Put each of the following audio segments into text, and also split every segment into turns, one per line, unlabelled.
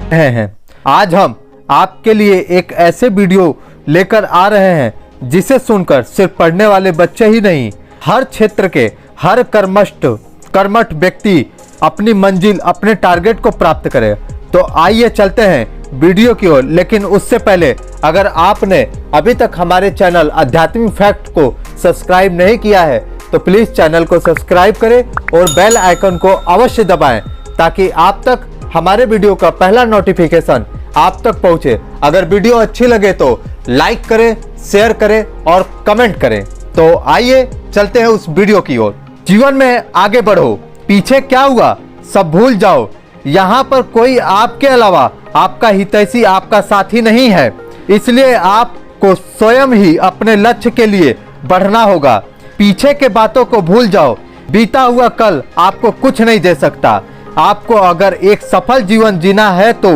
हैं। आज हम आपके लिए एक ऐसे वीडियो लेकर आ रहे हैं जिसे सुनकर सिर्फ पढ़ने वाले बच्चे ही नहीं, हर क्षेत्र के हर कर्मठ व्यक्ति अपनी मंजिल, अपने टारगेट को प्राप्त करे। तो आइए चलते हैं वीडियो की ओर। लेकिन उससे पहले अगर आपने अभी तक हमारे चैनल आध्यात्मिक फैक्ट को सब्सक्राइब नहीं किया है तो प्लीज चैनल को सब्सक्राइब करें और बेल आइकन को अवश्य दबाएं ताकि आप तक हमारे वीडियो का पहला नोटिफिकेशन आप तक पहुंचे। अगर वीडियो अच्छी लगे तो लाइक करें, शेयर करें और कमेंट करें। तो आइए चलते हैं उस वीडियो की ओर। जीवन में आगे बढ़ो, पीछे क्या हुआ सब भूल जाओ। यहाँ पर कोई आपके अलावा आपका हितैषी, आपका साथी नहीं है। इसलिए आपको स्वयं ही अपने लक्ष्य के लिए बढ़ना होगा। पीछे के बातों को भूल जाओ। बीता हुआ कल आपको कुछ नहीं दे सकता। आपको अगर एक सफल जीवन जीना है तो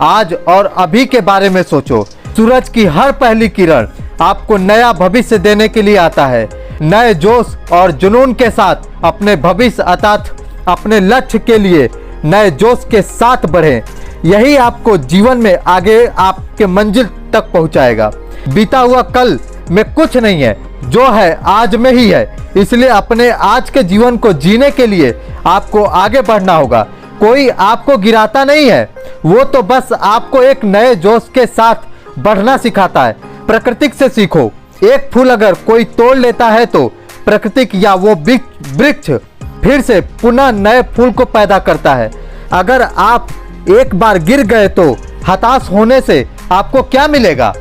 आज और अभी के बारे में सोचो। सूरज की हर पहली किरण आपको नया भविष्य देने के लिए आता है। नए जोश और जुनून के साथ अपने भविष्य अर्थात अपने लक्ष्य के लिए नए जोश के साथ बढ़ें। यही आपको जीवन में आगे आपके मंजिल तक पहुंचाएगा। बीता हुआ कल में कुछ नहीं है, जो है आज में ही है। इसलिए अपने आज के जीवन को जीने के लिए आपको आगे बढ़ना होगा। कोई आपको गिराता नहीं है, वो तो बस आपको एक नए जोश के साथ बढ़ना सिखाता है। प्रकृति से सीखो। एक फूल अगर कोई तोड़ लेता है तो प्रकृति या वो वृक्ष फिर से पुनः नए फूल को पैदा करता है। अगर आप एक बार गिर गए तो हताश होने से आपको क्या मिलेगा?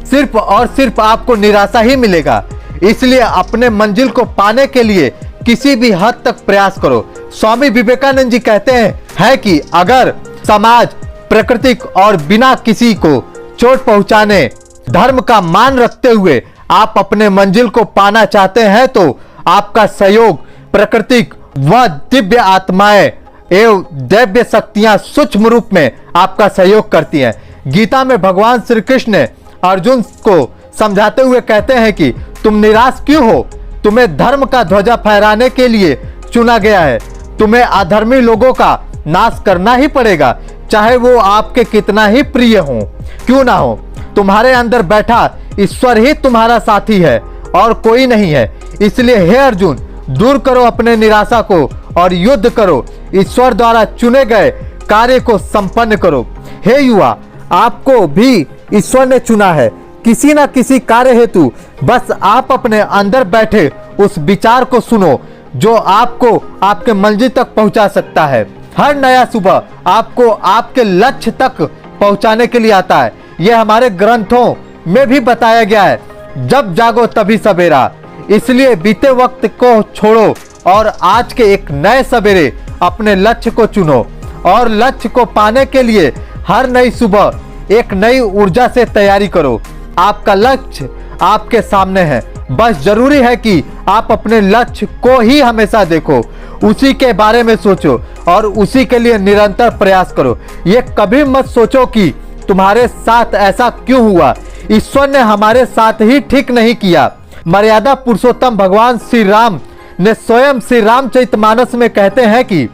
सिर्फ और सिर्फ आपको निराशा ही मिलेगा। इसलिए अपने मंजिल को पाने के लिए किसी भी हद तक प्रयास करो। स्वामी विवेकानंद जी कहते हैं कि अगर समाज, प्रकृति और बिना किसी को चोट पहुंचाने धर्म का मान रखते हुए आप अपने मंजिल को पाना चाहते हैं तो आपका सहयोग प्रकृति व दिव्य आत्माएं एवं दिव्य शक्तियां सूक्ष्म रूप में आपका सहयोग करती हैं। गीता में भगवान श्री कृष्ण ने अर्जुन को समझाते हुए कहते हैं कि तुम निराश क्यों हो? तुम्हें धर्म का ध्वजा फहराने के लिए चुना गया है। तुम्हें अधर्मी लोगों का नाश करना ही पड़ेगा, चाहे वो आपके कितना ही प्रिय हो क्यों ना हो। तुम्हारे अंदर बैठा ईश्वर ही तुम्हारा साथी है और कोई नहीं है। इसलिए हे अर्जुन, दूर करो अपने निराशा को और युद्ध करो। ईश्वर द्वारा चुने गए कार्य को संपन्न करो। हे युवा, आपको भी ईश्वर ने चुना है किसी न किसी कार्य हेतु। बस आप अपने अंदर बैठे उस विचार को सुनो जो आपको आपके मंजिल तक पहुंचा सकता है। हर नया सुबह आपको आपके लक्ष्य तक पहुंचाने के लिए आता है। यह हमारे ग्रंथों में भी बताया गया है, जब जागो तभी सवेरा। इसलिए बीते वक्त को छोड़ो और आज के एक नए सवेरे अपने लक्ष्य को चुनो और लक्ष्य को पाने के लिए हर नई सुबह एक नई ऊर्जा से तैयारी करो। आपका लक्ष्य आपके सामने है, बस जरूरी है कि आप अपने लक्ष्य को ही हमेशा देखो, उसी के बारे में सोचो और उसी के लिए निरंतर प्रयास करो। ये कभी मत सोचो कि तुम्हारे साथ ऐसा क्यों हुआ, ईश्वर ने हमारे साथ ही ठीक नहीं किया। मर्यादा पुरुषोत्तम भगवान श्री राम ने स्वयं श्री रामचरितमानस में कहते हैं कि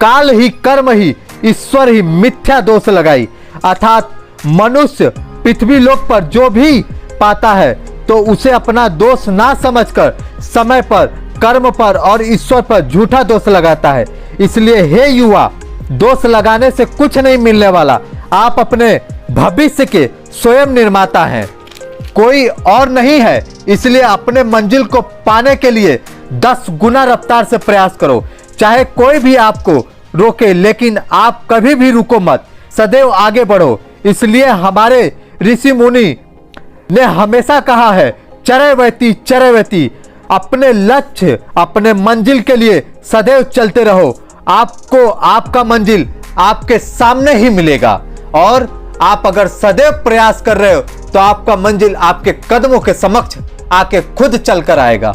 काल ही कर्म ही ईश्वर ही मिथ्या दोष लगाई। अर्थात मनुष्य पृथ्वी लोक पर जो भी पाता है तो उसे अपना दोष ना समझकर समय पर, कर्म पर और ईश्वर पर झूठा दोष लगाता है। इसलिए हे युवा, दोष लगाने से कुछ नहीं मिलने वाला। आप अपने भविष्य के स्वयं निर्माता हैं, कोई और नहीं है। इसलिए अपने मंजिल को पाने के लिए 10 गुना रफ्तार से प्रयास करो। चाहे कोई भी आपको रोके, लेकिन आप कभी भी रुको मत, सदैव आगे बढ़ो। इसलिए हमारे ऋषि मुनि ने हमेशा कहा है, चरैवेति चरैवेति। अपने लक्ष्य, अपने मंजिल के लिए सदैव चलते रहो। आपको आपका मंजिल आपके सामने ही मिलेगा और आप अगर सदैव प्रयास कर रहे हो तो आपका मंजिल आपके कदमों के समक्ष आके खुद चल कर आएगा।